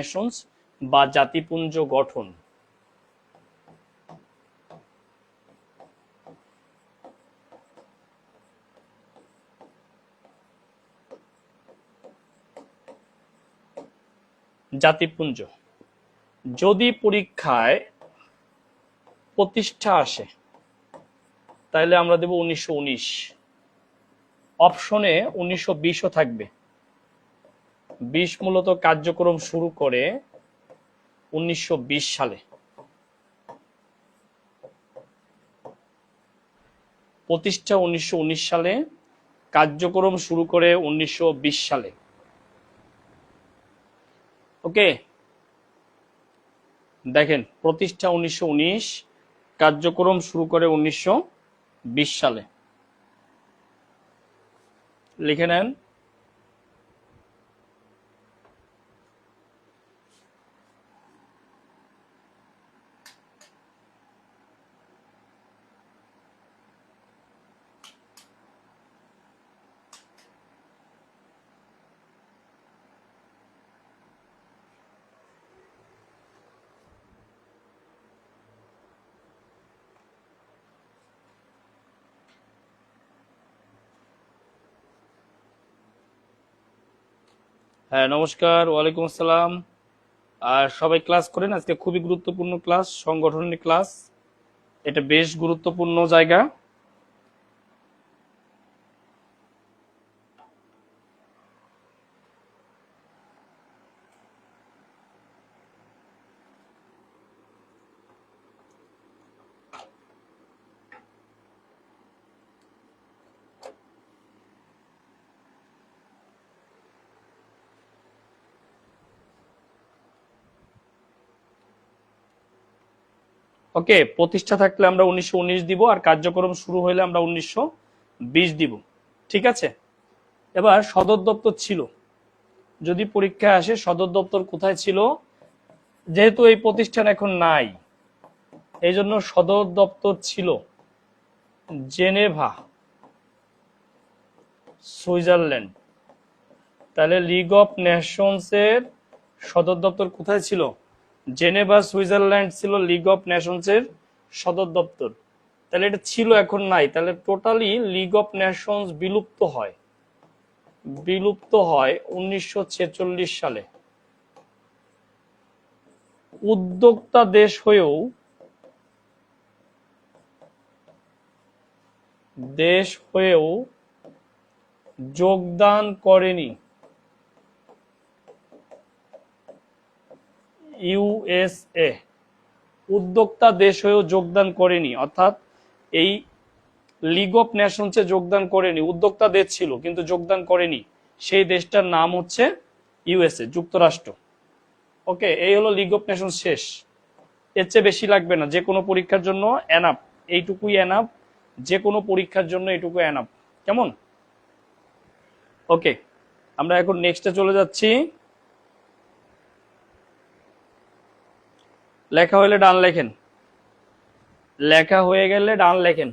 Nations বা জাতিপুঞ্জ গঠন। জাতিপুঞ্জ যদি পরীক্ষায় প্রতিষ্ঠা আসে তাহলে আমরা দেব 1919, অপশনে 1920ও থাকবে। 20 মূলত কার্যক্রম শুরু করে 1920 সালে, প্রতিষ্ঠা 1919 সালে, কার্যক্রম শুরু করে 1920 সালে। ওকে, দেখেন প্রতিষ্ঠা 1919, কার্যক্রম শুরু করে 1920 সালে। লিখে নেন। হ্যাঁ নমস্কার, ওয়ালাইকুম আসসালাম। আর সবাই ক্লাস করেন, আজকে খুবই গুরুত্বপূর্ণ ক্লাস, সংগঠনের ক্লাস। এটা বেশ গুরুত্বপূর্ণ জায়গা। ওকে, প্রতিষ্ঠা থাকলে আমরা 1919 দিব, আর কার্যক্রম শুরু হইলে আমরা 1920 দিব। ঠিক আছে, এবার সদর দপ্তর ছিল, যদি পরীক্ষায় আসে সদর দপ্তর কোথায় ছিল, যেহেতু এই প্রতিষ্ঠান এখন নাই এই জন্য সদর দপ্তর ছিল জেনেভা, সুইজারল্যান্ড। তাহলে লিগ অফ নেশনস এর সদর দপ্তর কোথায় ছিল? জেনেভা, সুইজারল্যান্ড ছিল লিগ অফ নেশনস এর সদর দপ্তর। তাহলে এটা ছিল, এখন নাই। তাহলে টোটালি লিগ অফ নেশনস বিলুপ্ত হয় 1946 সালে। উদ্যোক্তা দেশ হয়েও যোগদান করেনি ইউএসএ। উদ্যোক্তা দেশ হয়েও যোগদান করেনি, অর্থাৎ এই লিগ অফ নেশনসে যোগদান করেনি, উদ্যোক্তা দেশ ছিল কিন্তু যোগদান করেনি, সেই দেশটার নাম হচ্ছে ইউএসএ, যুক্তরাষ্ট্র। ওকে, এই হলো লিগ অফ নেশনস শেষ। এর চেয়ে বেশি লাগবে না, যে কোনো পরীক্ষার জন্য এনাফ, এইটুকুই এনাফ, যে কোনো পরীক্ষার জন্য এইটুকু এনাফ। কেমন? ওকে, আমরা এখন নেক্সটে চলে যাচ্ছি। লেখা হলে ডান লেখেন, লেখা হয়ে গেলে ডান লেখেন।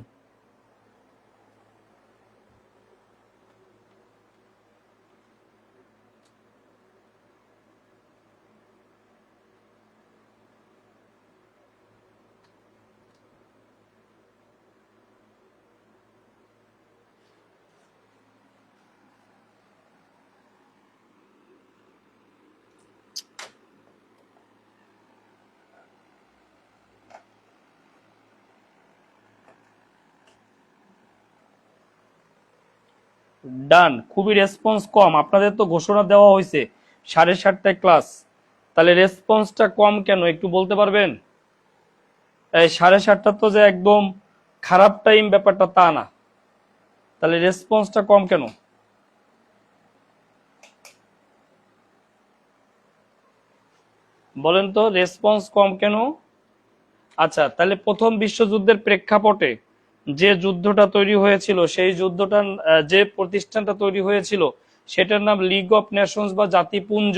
ডান। খুবই রেসপন্স কম, আপনাদের তো ঘোষণা দেওয়া হয়েছে 7:30টায় ক্লাস, তাহলে রেসপন্সটা কম কেন একটু বলতে পারবেন? এই 7:30টা তো যে একদম খারাপ টাইম ব্যাপারটা তা না, তাহলে রেসপন্সটা কম কেন বলেন তো, রেসপন্স কম কেন? আচ্ছা, তাহলে প্রথম বিশ্বযুদ্ধের প্রেক্ষাপটে যে যুদ্ধটা তৈরি হয়েছিল, সেই যুদ্ধটা, যে প্রতিষ্ঠানটা তৈরি হয়েছিল সেটার নাম লিগ অফ নেশনস বা জাতিপুঞ্জ।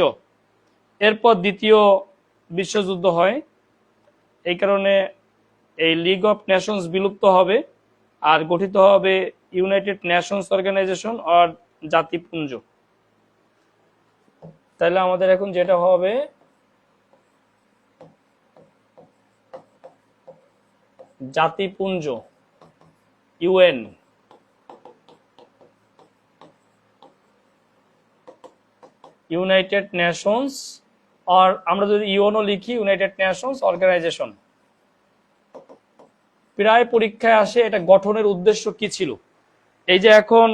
এরপর দ্বিতীয় বিশ্বযুদ্ধ হয়, এই কারণে এই লিগ অফ নেশনস বিলুপ্ত হবে আর গঠিত হবে ইউনাইটেড নেশনস অর্গানাইজেশন আর জাতিপুঞ্জ। তাহলে আমাদের এখন যেটা হবে জাতিপুঞ্জ, ইউএন। ইউনাইটেড নেশনস, আর আমরা যদি ইউএনও লিখি ইউনাইটেড নেশনস অর্গানাইজেশন। প্রায় পরীক্ষায় আসে এটা গঠনের উদ্দেশ্য কি ছিল। এই যে এখন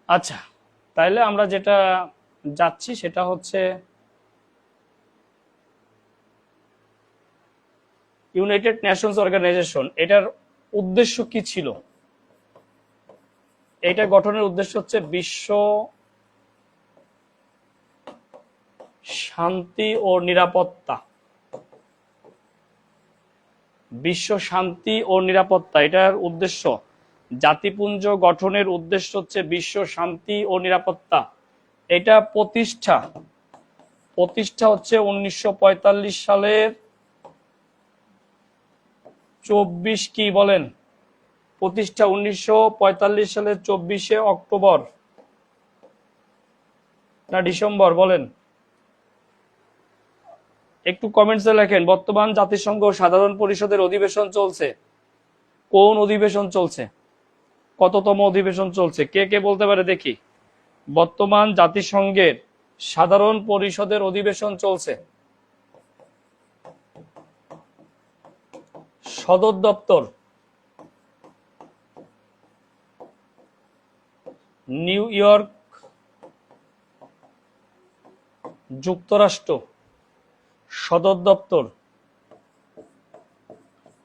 আচ্ছা, তাইলে আমরা যেটা যাচ্ছি সেটা হচ্ছে ইউনাইটেড নেশনস অর্গানাইজেশন, এটার উদ্দেশ্য কি ছিল। এটা গঠনের উদ্দেশ্য হচ্ছে বিশ্ব শান্তি ও নিরাপত্তা। বিশ্ব শান্তি ও নিরাপত্তা এটার উদ্দেশ্য। জাতিপুঞ্জ গঠনের উদ্দেশ্য হচ্ছে বিশ্ব শান্তি ও নিরাপত্তা। এটা প্রতিষ্ঠা হচ্ছে 1945 সালের 24 কি বলেন, প্রতিষ্ঠা 1945 সালের 24শে অক্টোবর না ডিসেম্বর বলেন, একটু কমেন্টসে লেখেন। বর্তমান জাতিসংঘ সাধারণ পরিষদের অধিবেশন চলছে। কোন অধিবেশন চলছে? কততম অধিবেশন চলছে? কে কে বলতে পারে দেখি। বর্তমান জাতিসংঘের সাধারণ পরিষদের অধিবেশন চলছে। সদর দপ্তর নিউ ইয়র্ক, যুক্তরাষ্ট্র। সদর দপ্তর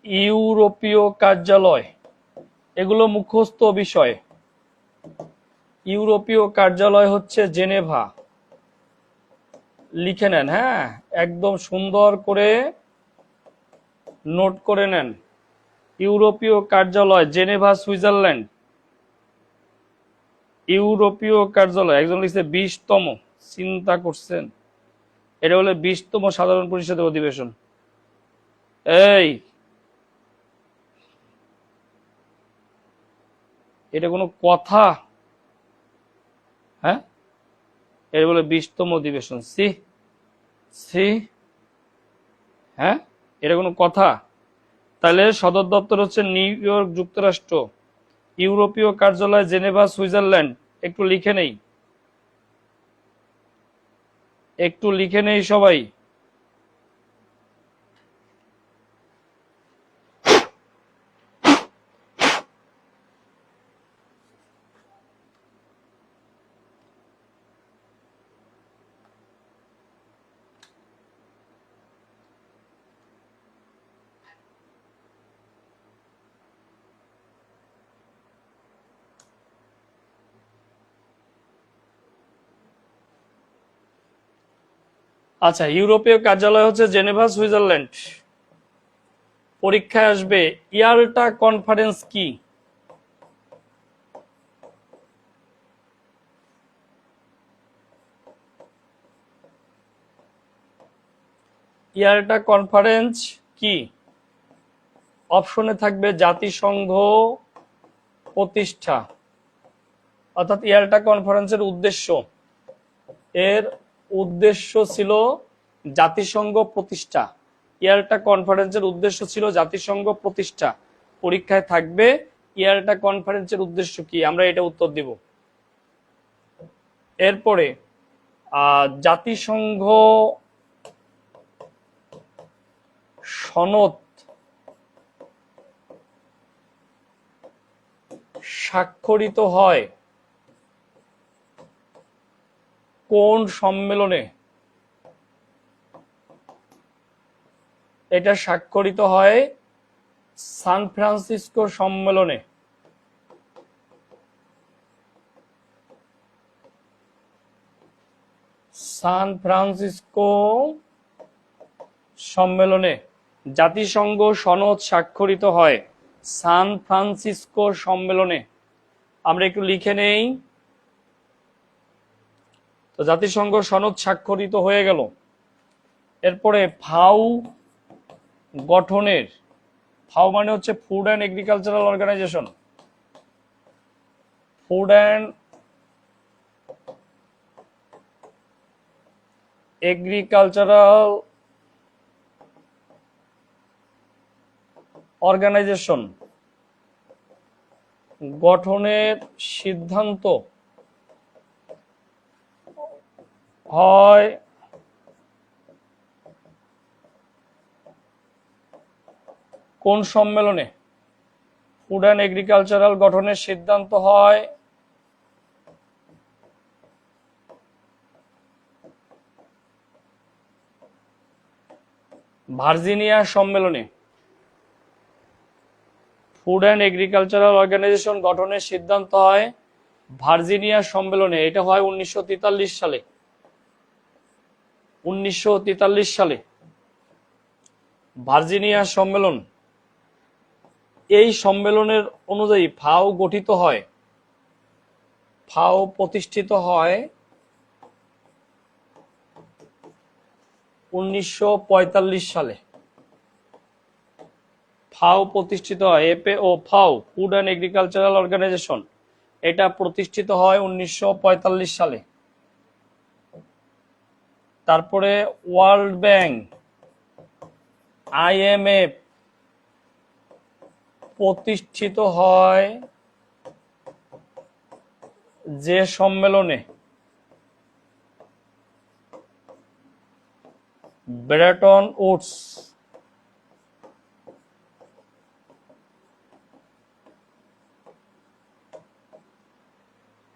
ইউরোপীয় কার্যালয়, এগুলো মুখস্থ বিষয়। ইউরোপীয় কার্যালয় হচ্ছে জেনেভা, লিখে নেন। হ্যাঁ, একদম সুন্দর করে নোট করে নেন। ইউরোপীয় কার্যালয় জেনেভা, সুইজারল্যান্ড। ইউরোপীয় কার্যালয়, একজন লিখছে 20তম। চিন্তা করছেন, এটা হলো 20তম সাধারণ পরিষদের অধিবেশন। এই এটা কোনো কথা? হ্যাঁ, এটা বলে 20তম অধিবেশন। সি সি, হ্যাঁ, এটা কোনো কথা? তাহলে সদর দপ্তর হচ্ছে নিউ ইয়র্ক, যুক্তরাষ্ট্র। ইউরোপীয় কার্যালয় জেনেভা, সুইজারল্যান্ড। একটু লিখে নেই, একটু লিখে নেই সবাই। আচ্ছা, ইউরোপীয় কার্যালয় হচ্ছে জেনেভা, সুইজারল্যান্ড। পরীক্ষায় আসবে ইয়াল্টা কনফারেন্স কি? ইয়াল্টা কনফারেন্স কি? অপশনে থাকবে জাতিসংঘ প্রতিষ্ঠা, অর্থাৎ ইয়াল্টা কনফারেন্সের উদ্দেশ্য, এর উদ্দেশ্য ছিল জাতিসংঘ প্রতিষ্ঠা। ইয়াল্টা কনফারেন্সের উদ্দেশ্য ছিল জাতিসংঘ প্রতিষ্ঠা। পরীক্ষায় থাকবে ইয়াল্টা কনফারেন্সের উদ্দেশ্য কি, আমরা এটা উত্তর দিব। এরপরে জাতিসংঘ সনদ স্বাক্ষরিত হয় কোন সম্মেলনে? এটা স্বাক্ষরিত হয় সান ফ্রান্সিসকো সম্মেলনে। সান ফ্রান্সিসকো সম্মেলনে জাতিসংঘ সনদ স্বাক্ষরিত হয় সান ফ্রান্সিসকো সম্মেলনে। আমরা একটু লিখে নেই। তো জাতিসংঘ সনদ স্বাক্ষরিত হয়ে গেল। এরপরে ফাও গঠনের, ফাও মানে হচ্ছে food and agricultural organisation, food and agricultural organisation গঠনের সিদ্ধান্ত হয় কোন সম্মেলনে? ফুড অ্যান্ড এগ্রিকালচারাল গঠনের সিদ্ধান্ত হয় ভার্জিনিয়া সম্মেলনে। ফুড অ্যান্ড এগ্রিকালচারাল অর্গানাইজেশন গঠনের সিদ্ধান্ত হয় ভার্জিনিয়া সম্মেলনে। এটা হয় 1943 সালে। 1943 সালে ভার্জিনিয়া সম্মেলন। এই সম্মেলনের অনুযায়ী ফাও গঠিত হয়, ফাও প্রতিষ্ঠিত হয় 1945 সালে। ফাও প্রতিষ্ঠিত হয়, এফএও ফাও ফুড অ্যান্ড এগ্রিকালচারাল অর্গানাইজেশন, এটা প্রতিষ্ঠিত হয় 1945 সালে। তারপরে ওয়ার্ল্ড ব্যাংক, আইএমএফ প্রতিষ্ঠিত হয় যে সম্মেলনে? Bretton Woods.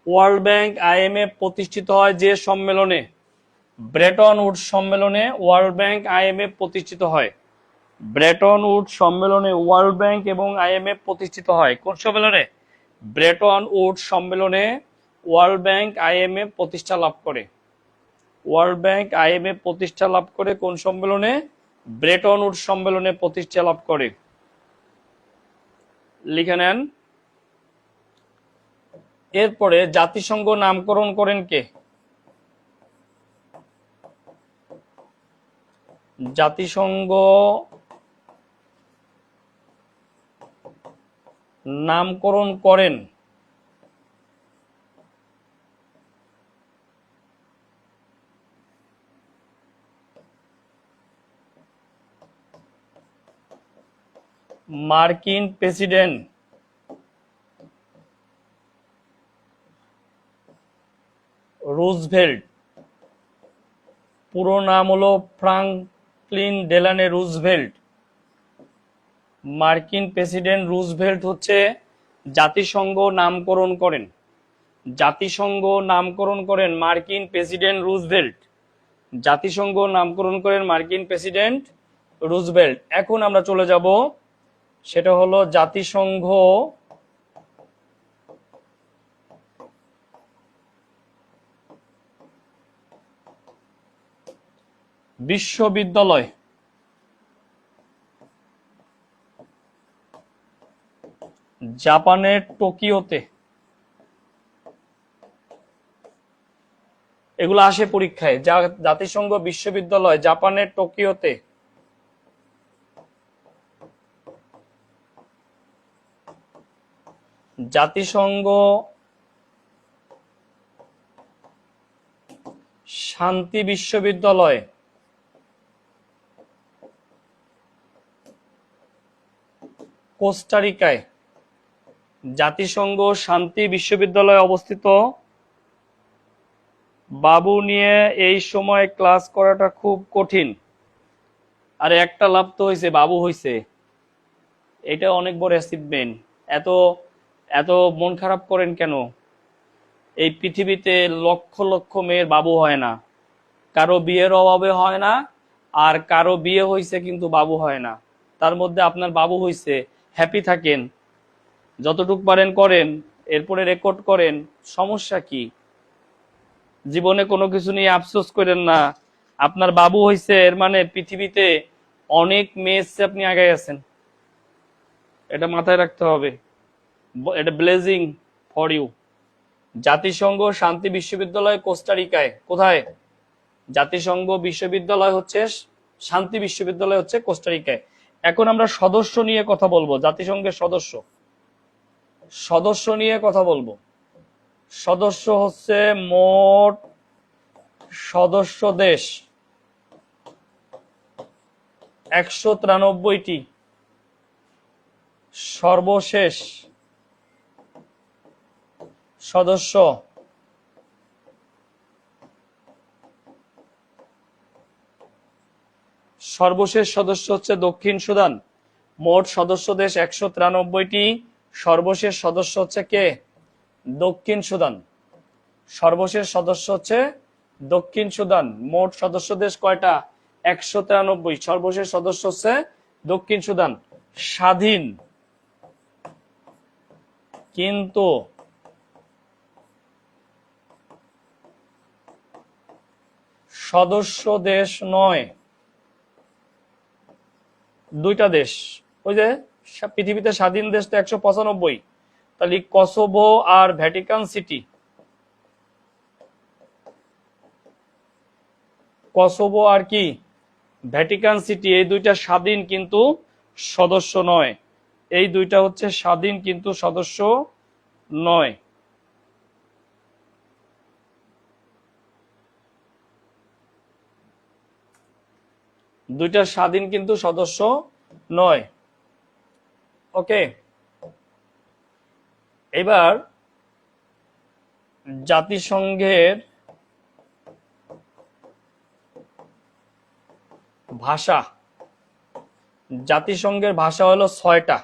World bank IMF প্রতিষ্ঠিত হয় যে সম্মেলনে? ব্রেটন উডস সম্মেলনে ওয়ার্ল্ড ব্যাংক আইএমএফ প্রতিষ্ঠিত হয়। ব্রেটন উডস সম্মেলনে ওয়ার্ল্ড ব্যাংক এবং আইএমএফ প্রতিষ্ঠিত হয়। কোন সম্মেলনে? ব্রেটন উডস সম্মেলনে ওয়ার্ল্ড ব্যাংক আইএমএফ প্রতিষ্ঠা লাভ করে। ওয়ার্ল্ড ব্যাংক আইএমএফ প্রতিষ্ঠা লাভ করে কোন সম্মেলনে? ব্রেটন উডস সম্মেলনে প্রতিষ্ঠা লাভ করে। লিখে নেন। এরপরে জাতিসংঘ নামকরণ করেন কে? জাতিসংঘ নামকরণ করেন মার্কিন প্রেসিডেন্ট রুজভেল্ট। পুরো নাম হলো ফ্রাঙ্কলিন ডেলানো রুজভেল্ট। মার্কিন প্রেসিডেন্ট রুজভেল্ট হচ্ছে জাতিসংঘ নামকরণ করেন। জাতিসংঘ নামকরণ করেন মার্কিন প্রেসিডেন্ট রুজভেল্ট। জাতিসংঘ নামকরণ করেন মার্কিন প্রেসিডেন্ট রুজভেল্ট। এখন আমরা চলে যাব, সেটা হলো জাতিসংঘ বিশ্ববিদ্যালয়। জাপানের টোকিওতে। এগুলো আসে পরীক্ষায়। জাতিসংঘ বিশ্ববিদ্যালয় জাপানের টোকিওতে। জাতিসংঘ শান্তি বিশ্ববিদ্যালয় কোস্টারিকায়। জাতিসংঘ শান্তি বিশ্ববিদ্যালয় অবস্থিত। বাবু নিয়ে এই সময় ক্লাস করাটা খুব কঠিন। আর একটা লাভ তো হয়েছে, বাবু হয়েছে, এটা অনেক বড় অ্যাচিভমেন্ট। এত এত মন খারাপ করেন কেন? এই পৃথিবীতে লক্ষ লক্ষ মেয়ের বাবু হয় না, কারো বিয়ের অভাবে হয় না, আর কারো বিয়ে হয়েছে কিন্তু বাবু হয় না। তার মধ্যে আপনার বাবু হয়েছে, হ্যাপি থাকেন, যতটুক পারেন করেন, এরপরে রেকর্ড করেন, সমস্যা কি? জীবনে কোনো কিছু নিয়ে আফসোস করেন না। আপনার বাবু হয়েছে এর মানে পৃথিবীতে অনেক মেয়ে আপনি আগে আছেন, এটা মাথায় রাখতে হবে। এটা ব্লেজিং ফর ইউ। জাতিসংঘ শান্তি বিশ্ববিদ্যালয় কোস্টারিকায়। কোথায়? জাতিসংঘ বিশ্ববিদ্যালয় হচ্ছে শান্তি বিশ্ববিদ্যালয় হচ্ছে কোস্টারিকায়। এখন আমরা সদস্য নিয়ে কথা বলবো, জাতিসংঘের সদস্য সদস্য নিয়ে কথা বলবো। সদস্য হচ্ছে মোট সদস্য দেশ 193টি। সর্বশেষ সদস্য হচ্ছে দক্ষিণ সুদান। মোট সদস্য দেশ 193টি, সর্বশেষ সদস্য হচ্ছে কে? দক্ষিণ সুদান। সর্বশেষ সদস্য হচ্ছে দক্ষিণ সুদান। মোট সদস্য দেশ কয়টা? 193। সর্বশেষ সদস্য হচ্ছে দক্ষিণ সুদান। স্বাধীন কিন্তু সদস্য দেশ নয়। দুইটা দেশ, ওই যে পৃথিবীতে স্বাধীন দেশ তো 195, তাহলে কসোভো আর ভ্যাটিকান সিটি। কসোভো আর কি ভ্যাটিকান সিটি, এই দুইটা স্বাধীন কিন্তু সদস্য নয়। এই দুইটা হচ্ছে স্বাধীন কিন্তু সদস্য নয়। দুইটা স্বাধীন কিন্তু সদস্য নয়। ওকে, এবার জাতিসংঘের ভাষা। জাতিসংঘের ভাষা হলো 6টা।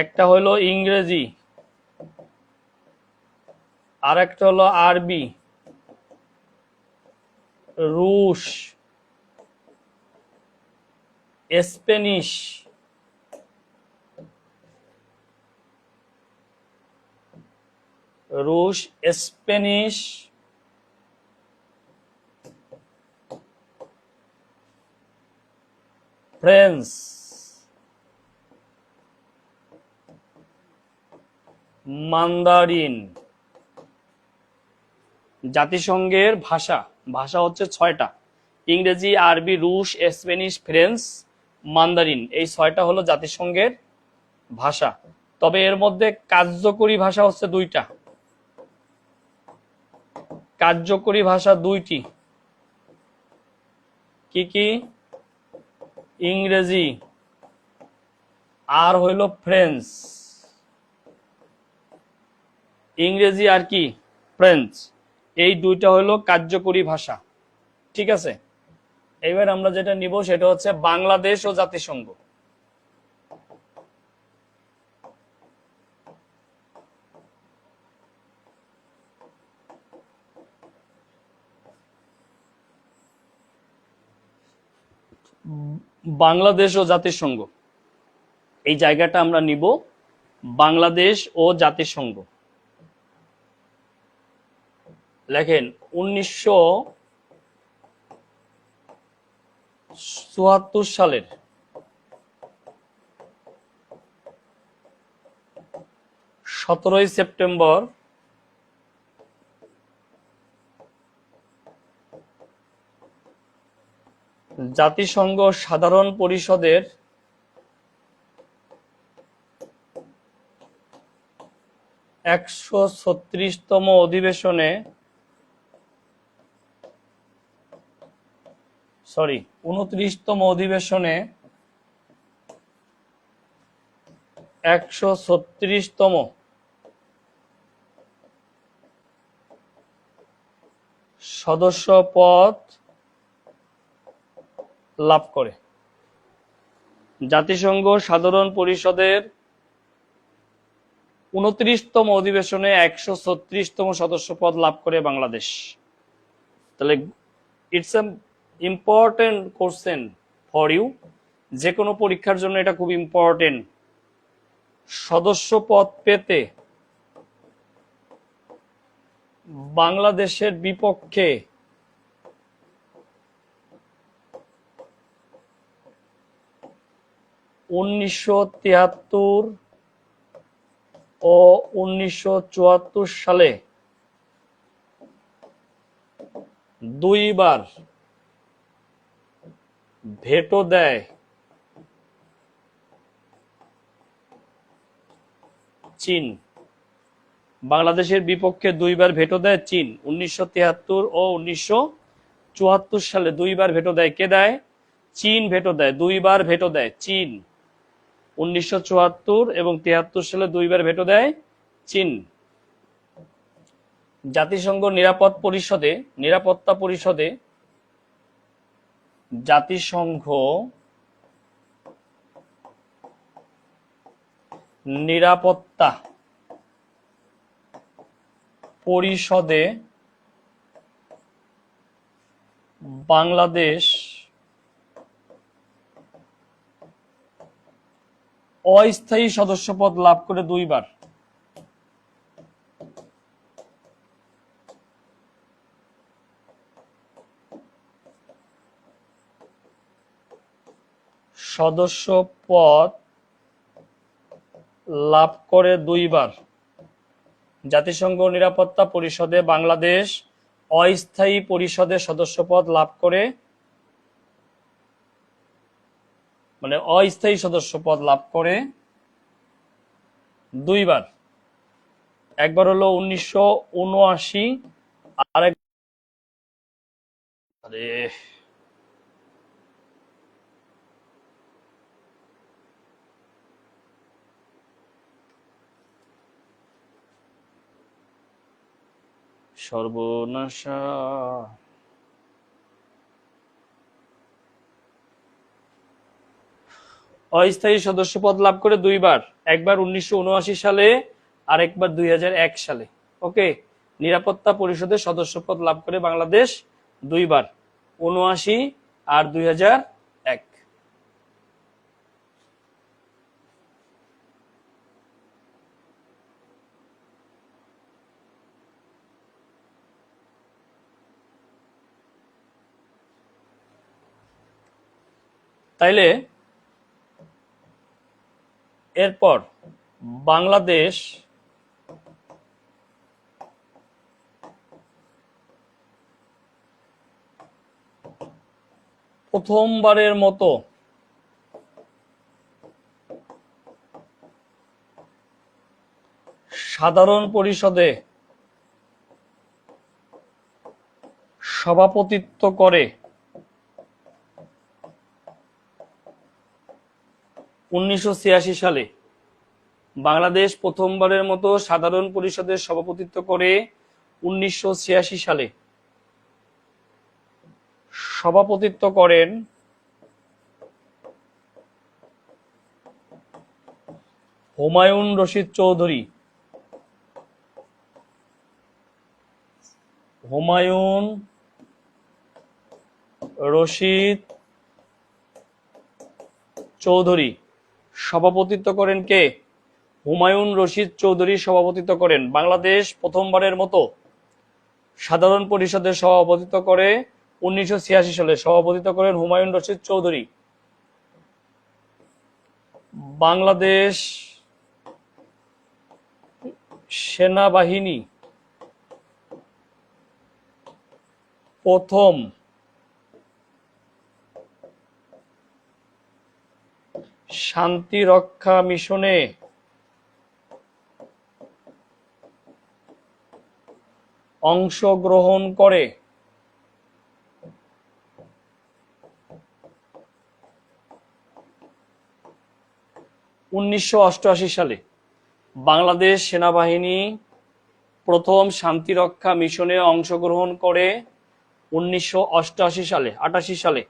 একটা হলো ইংরেজি, আর একটা হলো আরবি, রুশ, স্পেনিশ, ফ্রেঞ্চ, মান্দারিন। জাতিসংঘের ভাষা হচ্ছে 6টা। ইংরেজি, আরবি, রুশ, স্পেনিশ, ফ্রেঞ্চ, মান্দারিন, এই 6টা হলো জাতিসংঘের ভাষা। তবে এর মধ্যে কার্যকরী ভাষা হচ্ছে 2টা। কার্যকরী ভাষা 2টি। কি কি? ইংরেজি আর হইল ফ্রেঞ্চ। ইংরেজি আর কি? ফ্রেঞ্চ। এই 2টা হইল কার্যকরী ভাষা। ঠিক আছে, এবার আমরা যেটা নিব সেটা হচ্ছে বাংলাদেশ ও জাতিসংঘ। বাংলাদেশ ও জাতিসংঘ, এই জায়গাটা আমরা নিব। বাংলাদেশ ও জাতিসংঘ লেখেন 1974 সালের 17 সেপ্টেম্বর জাতিসংঘ সাধারণ পরিষদের 136তম অধিবেশনে 29তম অধিবেশনে 136তম সদস্য পদ লাভ করে। জাতিসংঘ সাধারণ পরিষদের 29তম অধিবেশনে 136তম সদস্য পদ লাভ করে বাংলাদেশ। তাহলে it's a important question for you, যে কোনো পরীক্ষার জন্য এটা খুব ইম্পর্টেন্ট। সদস্য পদ পেতে বাংলাদেশের বিপক্ষে (1973 ও 1974 সালে 2বার ভেটো দেয় চীন। বাংলাদেশের বিপক্ষে দুইবার ভেটো দেয় চীন, 1973 ও 1974 সালে দুইবার ভেটো দেয়। কে দেয়? চীন ভেটো দেয়, দুইবার ভেটো দেয় চীন। 1974 এবং 73 সালে দুইবার ভেটো দেয় চীন। জাতিসংঘ নিরাপত্তা পরিষদে জাতিসংঘ নিরাপত্তা পরিষদে বাংলাদেশ অস্থায়ী সদস্যপদ লাভ করে দুইবার। সদস্যপদ লাভ করে দুইবার। জাতিসংঘ নিরাপত্তা পরিষদে বাংলাদেশ অস্থায়ী পরিষদের সদস্যপদ লাভ করে, মানে অস্থায়ী সদস্যপদ লাভ করে দুইবার। একবার হলো 1979, আরেক সর্বনাশা। অস্থায়ী সদস্যপদ লাভ করে দুইবার, একবার 1979 সালে, আরেকবার 2001 সালে। ওকে, নিরাপত্তা পরিষদের সদস্যপদ লাভ করে বাংলাদেশ দুইবার, 79 আর 2001। তাইলে এরপর বাংলাদেশ প্রথমবারের মতো সাধারণ পরিষদে সভাপতিত্ব করে 1986 সালে। বাংলাদেশ প্রথমবারের মতো সাধারণ পরিষদের সভাপতিত্ব করে 1986 সালে। সভাপতিত্ব করেন হুমায়ুন রশিদ চৌধুরী। হুমায়ুন রশিদ চৌধুরী সভাপতিত্ব করেন কে? হুমায়ুন রশিদ চৌধুরী সভাপতিত্ব করেন। বাংলাদেশ প্রথমবারের মতো সাধারণ পরিষদের সভাপতিত্ব করে 1986 সালে। সভাপতিত্ব করেন হুমায়ুন রশিদ চৌধুরী। বাংলাদেশ সেনাবাহিনী প্রথম শান্তি রক্ষা মিশনে অংশগ্রহণ করে 1988 সালে। বাংলাদেশ সেনাবাহিনী প্রথম শান্তিরক্ষা মিশনে অংশগ্রহণ করে 1988 সালে, 88 সালে।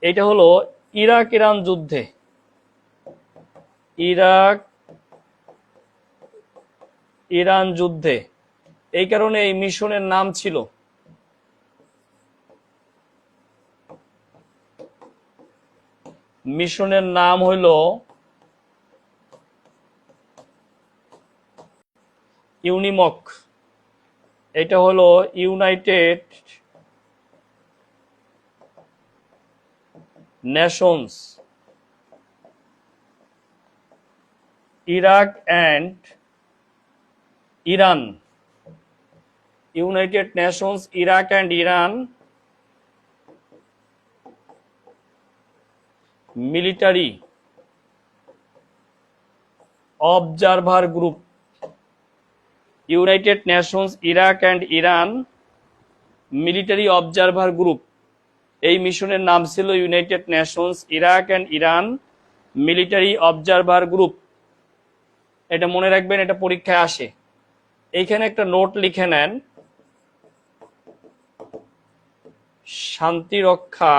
এটা হলো ইরাক ইরান যুদ্ধে। ইরাক ইরান যুদ্ধে এই কারণে এই মিশনের নাম ছিল হইল ইউনিমক। এটা হলো United Nations Iraq and Iran. United Nations Iraq and Iran military observer group, United Nations Iraq and Iran military observer group, এই মিশনের নাম ছিল United Nations Iraq and Iran military observer group. এটা মনে রাখবেন, এটা পরীক্ষায় আসে। এইখানে একটা নোট লিখে নেন, শান্তিরক্ষা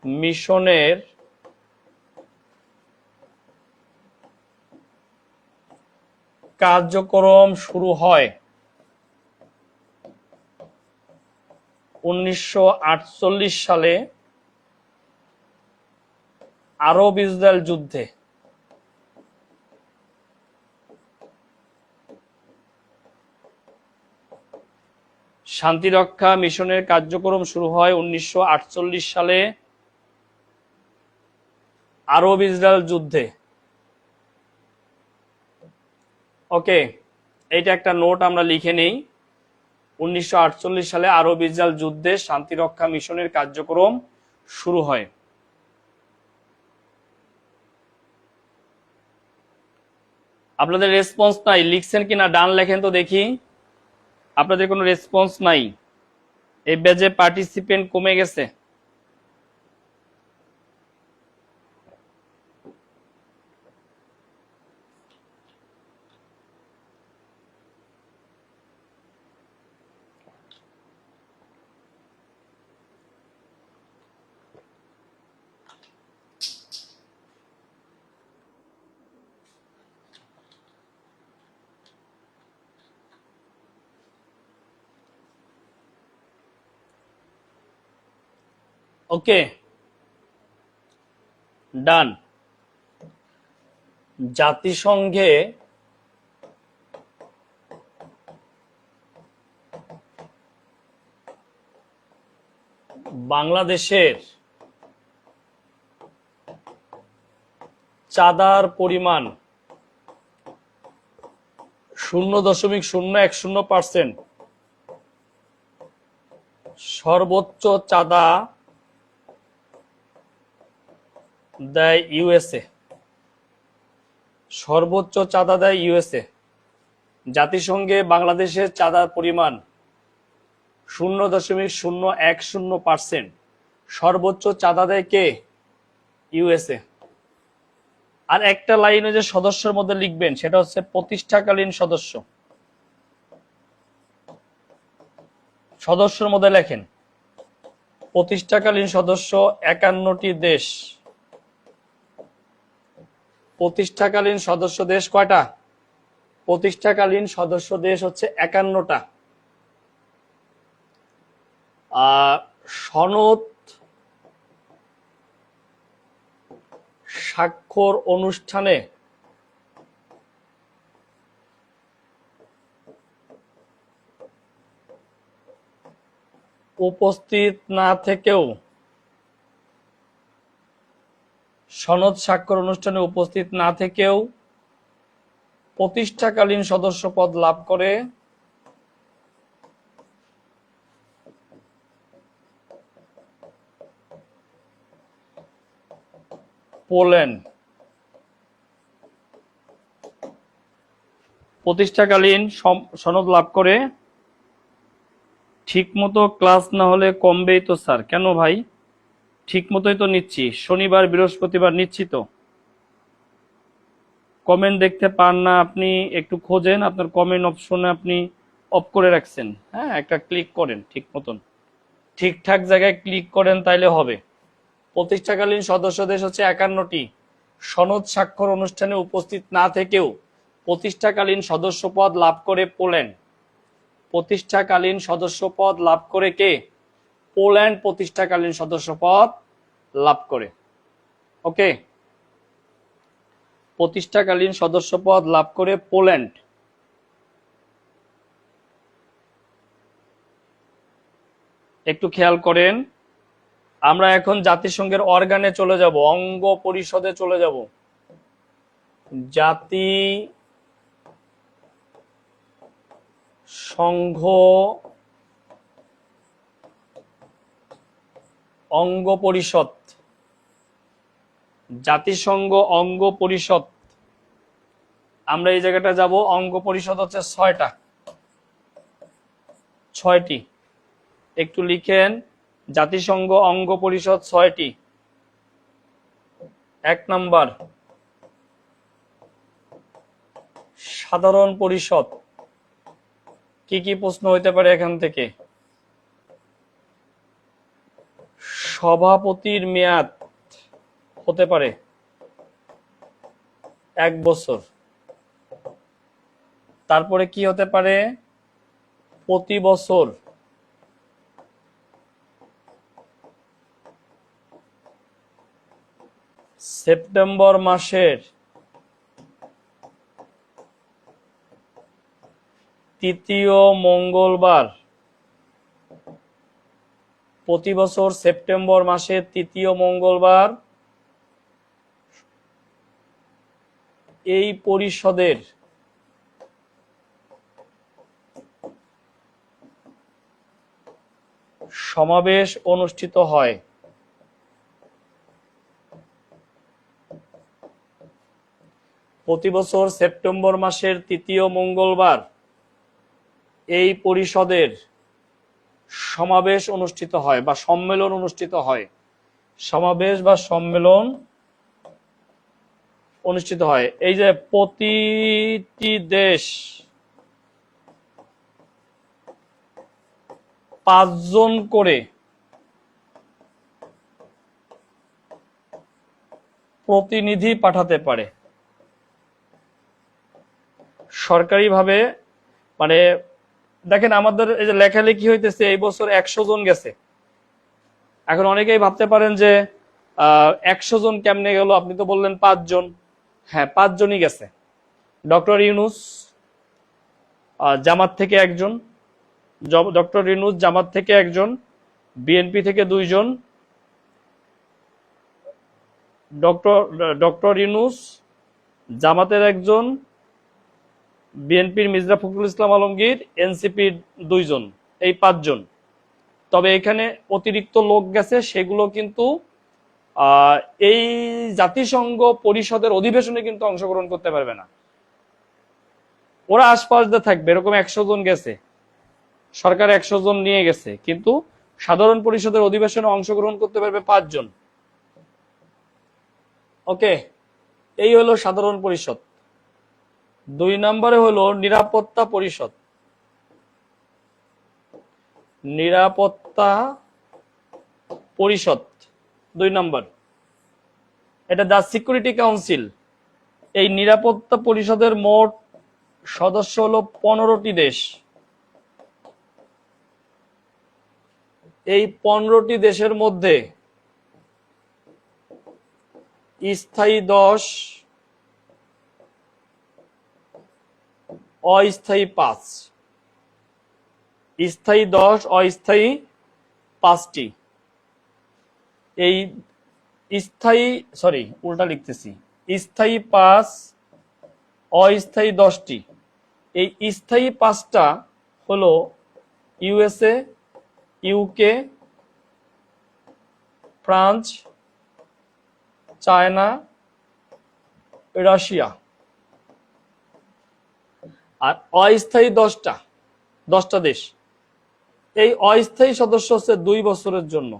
মিশনের কার্যক্রম শুরু হয় 1948 সালে আরব ইসরায়েল যুদ্ধে। শান্তিরক্ষা মিশনের কার্যক্রম শুরু হয় 1948 সালে আরব ইসরায়েল যুদ্ধে। ওকে, এইটা একটা নোট আমরা লিখে নেই। 1948 সালে আরব ইসরায়েল যুদ্ধে শান্তিরক্ষা মিশনের কার্যক্রম শুরু হয়। আপনাদের রেসপন্স নাই, লিখছেন কিনা ডান লেখেন তো দেখি। আপনাদের কোনো রেসপন্স নাই, এই ব্যাচে পার্টিসিপেন্ট কমে গেছে। ওকে, ডান। জাতিসংঘে বাংলাদেশের চাঁদার পরিমাণ 0.010%। সর্বোচ্চ চাঁদা দেয় ইউএসএ। সর্বোচ্চ চাঁদা দেয় ইউএসএ। জাতিসংঘে বাংলাদেশের চাঁদার পরিমাণ 0.010%। সর্বোচ্চ চাঁদা দেয় কে? ইউএসএ। আর একটা লাইনে যে সদস্যের মধ্যে লিখবেন সেটা হচ্ছে প্রতিষ্ঠাকালীন সদস্য। সদস্যের মধ্যে লেখেন প্রতিষ্ঠাকালীন সদস্য 51টি দেশ। প্রতিষ্ঠাকালীন সদস্য দেশ কয়টা? প্রতিষ্ঠাকালীন সদস্য দেশ হচ্ছে 51টা। সনদ স্বাক্ষর অনুষ্ঠানে উপস্থিত না থেকেও, সনদ স্বাক্ষর অনুষ্ঠানে উপস্থিত না থেকেও প্রতিষ্ঠাকালীন সদস্য পদ লাভ করে পোল্যান্ড। প্রতিষ্ঠাকালীন সনদ লাভ করে। ঠিক মতো ক্লাস না হলে কমবেই তো স্যার। কেন ভাই? ঠিক মতোই তো নিচ্ছি, শনিবার বৃহস্পতিবার নিচ্ছি তো। কমেন্ট দেখতে পান না আপনি, একটু খোঁজেন, আপনার কমেন্ট অপশনে আপনি অফ করে রাখছেন। হ্যাঁ, একটা ক্লিক করেন ঠিক মতন, ঠিকঠাক জায়গায় ক্লিক করেন, তাইলে হবে। প্রতিষ্ঠাকালীন সদস্য দেশ হচ্ছে 51টি। সনদ স্বাক্ষর অনুষ্ঠানে উপস্থিত না থেকেও প্রতিষ্ঠাকালীন সদস্য পদ লাভ করে পোল্যান্ড। প্রতিষ্ঠাকালীন সদস্য পদ লাভ করে কে? পোল্যান্ড প্রতিষ্ঠাকালীন সদস্য পদ লাভ করে। ওকে, প্রতিষ্ঠাকালীন সদস্য পদ লাভ করে পোল্যান্ড। একটু খেয়াল করেন, আমরা এখন জাতিসংঘের অর্গানে চলে যাব, অঙ্গ পরিষদে চলে যাব। জাতিসংঘ অঙ্গ পরিষদ, জাতিসংঘ অঙ্গ পরিষদ। আমরা এই জায়গাটা যাব, অঙ্গ পরিষদ হচ্ছে 6টি। একটু লিখেন, জাতিসংঘ অঙ্গ পরিষদ 6টি। 1 নাম্বার সাধারণ পরিষদ। কি কি প্রশ্ন হইতে পারে এখান থেকে? সভাপতির মেয়াদ হতে পারে 1 বছর। তারপরে কি হতে পারে? প্রতি বছর সেপ্টেম্বর মাসের 3য় মঙ্গলবার, প্রতি বছর সেপ্টেম্বর মাসের 3য় মঙ্গলবার এই পরিষদের সমাবেশ অনুষ্ঠিত হয়। প্রতি বছর সেপ্টেম্বর মাসের 3য় মঙ্গলবার এই পরিষদের সমাবেশ অনুষ্ঠিত হয় বা সম্মেলন অনুষ্ঠিত হয়। সমাবেশ বা সম্মেলন অনুষ্ঠিত হয়। এই যে প্রতিটি দেশ 5 জন করে প্রতিনিধি পাঠাতে পারে সরকারিভাবে। মানে দেখেন, আমাদের এই যে লেখালেখি হইতেছে, এই বছর 100 জন গেছে। এখন অনেকেই ভাবতে পারেন যে 100 জন কেমনে গেল? আপনি তো বললেন 5 জন। হ্যাঁ, 5 জনই গেছে। ডক্টর ইউনূস জামাত থেকে একজন, ডক্টর ইউনূস জামাত থেকে একজন, বিএনপি থেকে 2 জন, ডক্টর ইউনূস জামাতের একজন, বিএনপির মির্জা ফখরুল ইসলাম আলমগীর, এনসিপির 2 জন, এই 5 জন। তবে এখানে অতিরিক্ত লোক গেছে, সেগুলো কিন্তু এই জাতিসংঘ পরিষদের অধিবেশনে কিন্তু অংশগ্রহণ করতে পারবে না। ওরা আশপাশ দিয়ে থাকবে। এরকম 100 জন গেছে, সরকার 100 জন নিয়ে গেছে, কিন্তু সাধারণ পরিষদের অধিবেশনে অংশগ্রহণ করতে পারবে 5 জন। ওকে, এই হলো সাধারণ পরিষদ। 2 নম্বরে হলো নিরাপত্তা পরিষদ। নিরাপত্তা পরিষদ 2 নম্বর, এটা দ্য সিকিউরিটি কাউন্সিল। এই নিরাপত্তা পরিষদের মোট সদস্য হলো 15টি দেশ। এই 15টি দেশের মধ্যে স্থায়ী 10, অস্থায়ী 5। স্থায়ী 10, অস্থায়ী 5টি। এই স্থায়ী, সরি উল্টা লিখতেছি, স্থায়ী 5, অস্থায়ী 10টি। এই স্থায়ী 5টা হলো USA, UK, France, China, Russia. আর অস্থায়ী 10টা দেশ। এই অস্থায়ী সদস্য হচ্ছে 2 বছরের জন্য।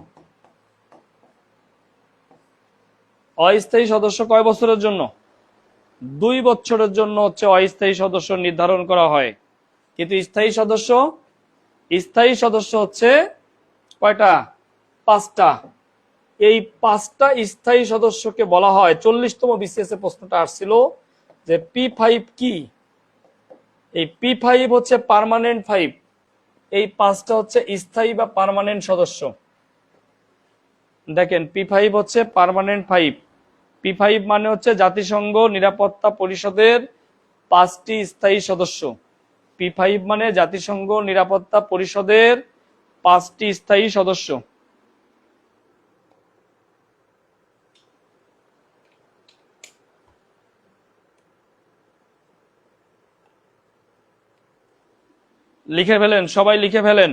অস্থায়ী সদস্য কয় বছরের জন্য? 2 বছরের জন্য হচ্ছে অস্থায়ী সদস্য নির্ধারণ করা হয়। কিন্তু স্থায়ী সদস্য হচ্ছে কয়টা? 5টা। এই 5টা স্থায়ী সদস্যকে বলা হয়, 40তম বিসিএস এ প্রশ্নটা আসছিল যে P5 কি? এই P5 হচ্ছে পার্মানেন্ট 5। এই 5টা হচ্ছে স্থায়ী বা পার্মানেন্ট সদস্য। দেখেন, P5 হচ্ছে পার্মানেন্ট 5। P5 মানে হচ্ছে জাতিসংঘ নিরাপত্তা পরিষদের 5টি স্থায়ী সদস্য। P5 মানে জাতিসংঘ নিরাপত্তা পরিষদের 5টি স্থায়ী সদস্য। লিখে ফেলেন, সবাই লিখে ফেলেন।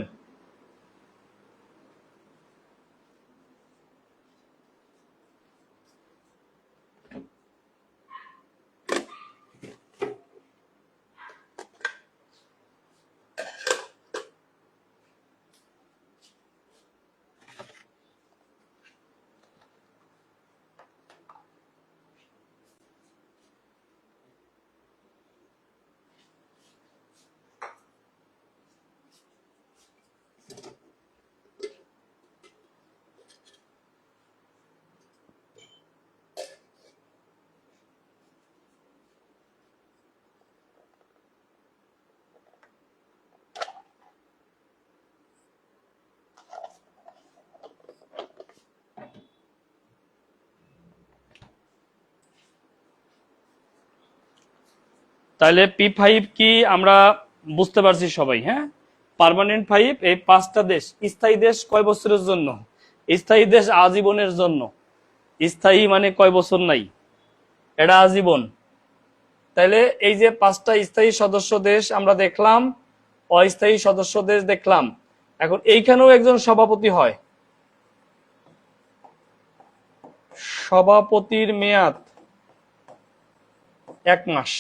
তাহলে P5 কি আমরা বুঝতে পারছি সবাই, হ্যাঁ? পার্মানেন্ট 5 এই 5টা দেশ। স্থায়ী দেশ কয় বছরের জন্য? স্থায়ী দেশ আজীবনের জন্য। স্থায়ী মানে কয় বছর নাই, এটা আজীবন। তাহলে এই যে 5টা স্থায়ী সদস্য দেশ আমরা দেখলাম, অস্থায়ী সদস্য দেশ দেখলাম। এখন এইখানেও একজন সভাপতি হয়। সভাপতির মেয়াদ 1 মাস।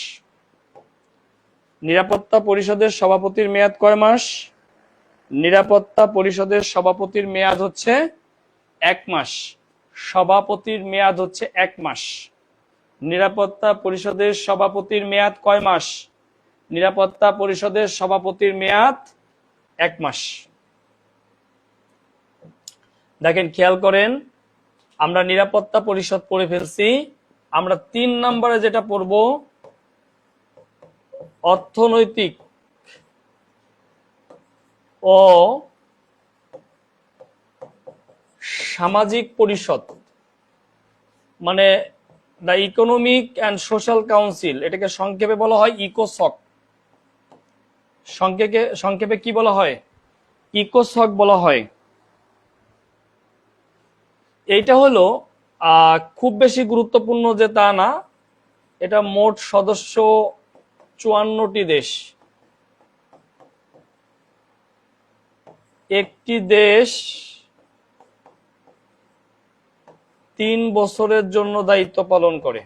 নিরাপত্তা পরিষদের সভাপতির মেয়াদ কয় মাস? নিরাপত্তা পরিষদের সভাপতির মেয়াদ হচ্ছে 1 মাস। সভাপতির মেয়াদ হচ্ছে 1 মাস। নিরাপত্তা পরিষদের সভাপতির মেয়াদ কয় মাস? নিরাপত্তা পরিষদের সভাপতির মেয়াদ 1 মাস। দেখেন, খেয়াল করেন, আমরা নিরাপত্তা পরিষদ পড়ে ফেলছি। আমরা 3 নম্বরে যেটা পড়ব, অর্থনৈতিক ও সামাজিক পরিষদ, মানে the economic and social council, এটাকে সংক্ষেপে বলা হয় ইকোসক। সংক্ষেপে কি বলা হয়? ইকোসক বলা হয়। এইটা হলো খুব বেশি গুরুত্বপূর্ণ যে তা না, এটা মোট সদস্য 54টি দেশ। একটি দেশ 3 বছরের জন্য দায়িত্ব পালন করে।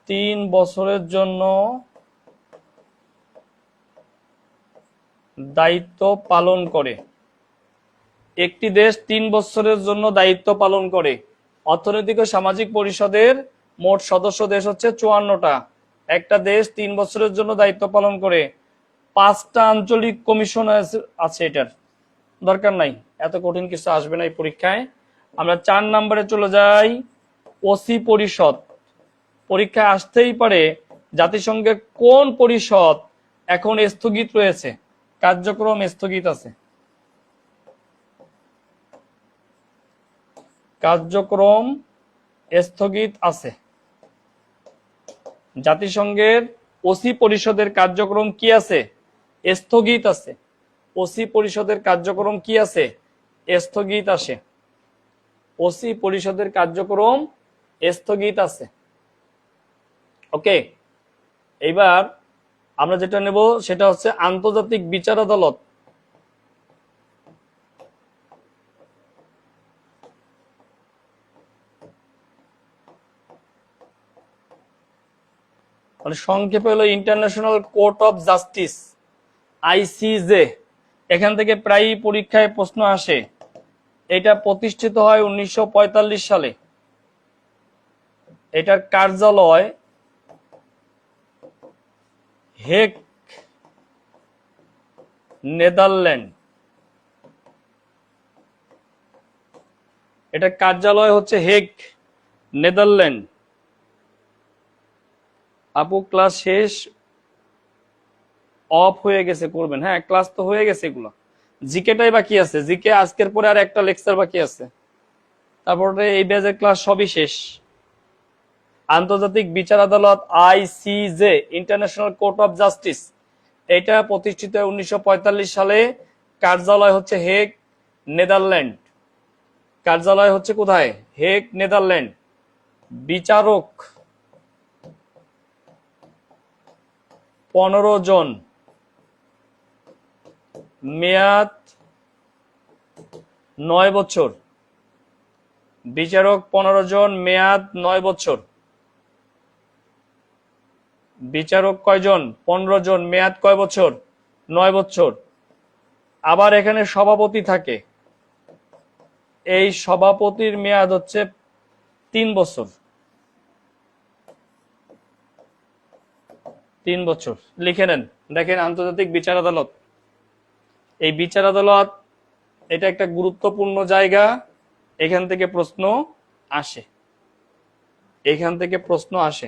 3 বছরের জন্য দায়িত্ব পালন করে। একটি দেশ 3 বছরের জন্য দায়িত্ব পালন করে। অর্থনৈতিক ও সামাজিক পরিষদের মোট সদস্য দেশ হচ্ছে 54টা। একটা দেশ 3 বছরের জন্য দায়িত্ব পালন করে। 5টা আঞ্চলিক কমিশন আছে। এটার দরকার নাই, এত কঠিন কিছু আসবে না এই পরীক্ষায়। আমরা 4 নম্বরে চলে যাই। ওসি পরিষদ পরীক্ষায় আসতেই পারে। জাতিসংঘের কোন পরিষদ এখন স্থগিত রয়েছে? কার্যক্রম স্থগিত আছে। কার্যক্রম স্থগিত আছে। জাতিসংঘের ওসি পরিষদের কার্যক্রম কি আছে? স্থগিত আছে। ওসি পরিষদের কার্যক্রম কি আছে? স্থগিত আছে। ওসি পরিষদের কার্যক্রম স্থগিত আছে। ওকে, এইবার আমরা যেটা নেব সেটা হচ্ছে আন্তর্জাতিক বিচার আদালত। মানে সংক্ষেপে হলো international court of justice, ICJ. এখান থেকে প্রায়ই পরীক্ষায় প্রশ্ন আসে। এটা প্রতিষ্ঠিত হয় 1945 সালে। এটার কার্যালয় হেগ, নেদারল্যান্ড। এটার কার্যালয় হচ্ছে হেগ, নেদারল্যান্ড। আপু ক্লাস শেষ অফ হয়ে গেছে, করবেন? হ্যাঁ, ক্লাস তো হয়ে গেছে। এগুলো জিকেটাই বাকি আছে। জিকে আজকের পরে আর একটা লেকচার বাকি আছে, তারপরে এই ব্যাচের ক্লাস সবই শেষ। আন্তর্জাতিক বিচার আদালত, ICJ, international court of justice, এটা প্রতিষ্ঠিত 1945 সালে। কার্যালয় হচ্ছে হেগ, নেদারল্যান্ড। কার্যালয় হচ্ছে কোথায়? Hague, Netherland. বিচারক 15 জন, মেয়াদ 9 বছর। বিচারক 15 জন, মেয়াদ 9 বছর। বিচারক কয়জন? 15 জন, মেয়াদ কয় বছর? 9 বছর। আবার এখানে সভাপতি থাকে। এই সভাপতির মেয়াদ হচ্ছে 3 বছর। 3 বছর লিখে নেন। দেখেন, আন্তর্জাতিক বিচার আদালত, এই বিচার আদালত এটা একটা গুরুত্বপূর্ণ জায়গা। এখান থেকে প্রশ্ন আসে। এখান থেকে প্রশ্ন আসে।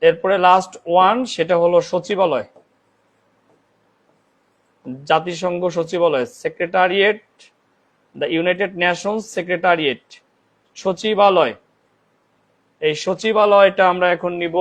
এরপরে লাস্ট ওয়ান, সেটা হলো সচিবালয়। জাতিসংঘ সচিবালয়, secretariat, the United Nations secretariat, সচিবালয়। এই সচিবালয়টা আমরা এখন নিব।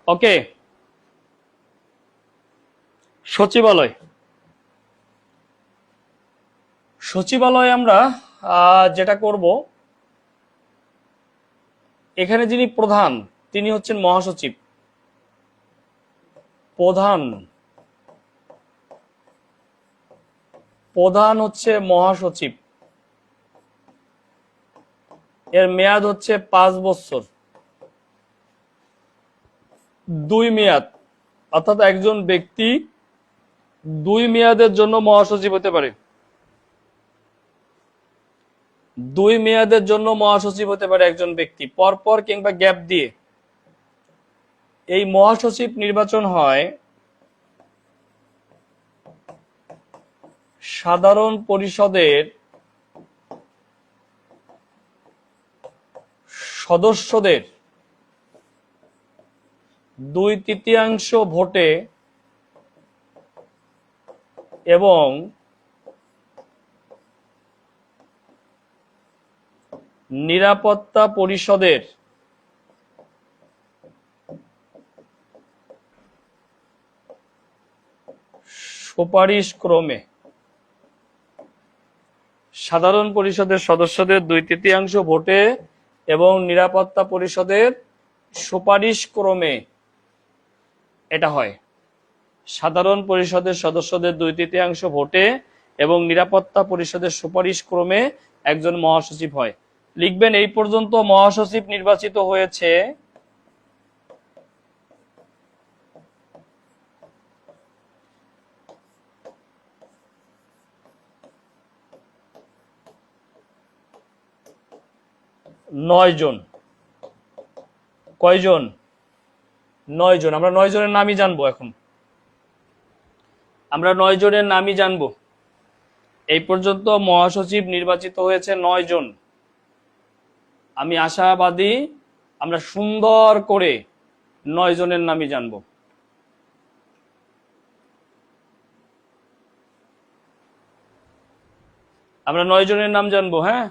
ওকে, সচিবালয়। সচিবালয় আমরা যেটা করব, এখানে যিনি প্রধান তিনি হচ্ছেন মহাসচিব। প্রধান প্রধান হচ্ছে মহাসচিব। এর মেয়াদ হচ্ছে 5 বছর। 2 মেয়াদ, অর্থাৎ একজন ব্যক্তি 2 মেয়াদের জন্য মহাসচিব হতে পারে। 2 মেয়াদের জন্য মহাসচিব হতে পারে একজন ব্যক্তি, পরপর কিংবা গ্যাপ দিয়ে। এই মহাসচিব নির্বাচন হয় সাধারণ পরিষদের সদস্যদের 2/3 ভোটে এবং নিরাপত্তা পরিষদের সুপারিশ ক্রমে। সাধারণ পরিষদের সদস্যদের 2/3 ভোটে এবং নিরাপত্তা পরিষদের সুপারিশ ক্রমে এটা হয়। সাধারণ পরিষদের সদস্যদের 2/3 ভোটে এবং নিরাপত্তা পরিষদের সুপারিশ ক্রমে একজন মহাসচিব হয়। লিখবেন, এই পর্যন্ত মহাসচিব নির্বাচিত হয়েছে 9 জন। কয়জন? 9 জন। আমরা 9 জনের নামই জানবো এখন। আমরা 9 জনের নামই জানবো। এই পর্যন্ত মহাসচিব নির্বাচিত হয়েছে 9 জন। আমি আশাবাদী আমরা সুন্দর করে 9 জনের নামই জানবো। আমরা 9 জনের নাম জানবো। হ্যাঁ,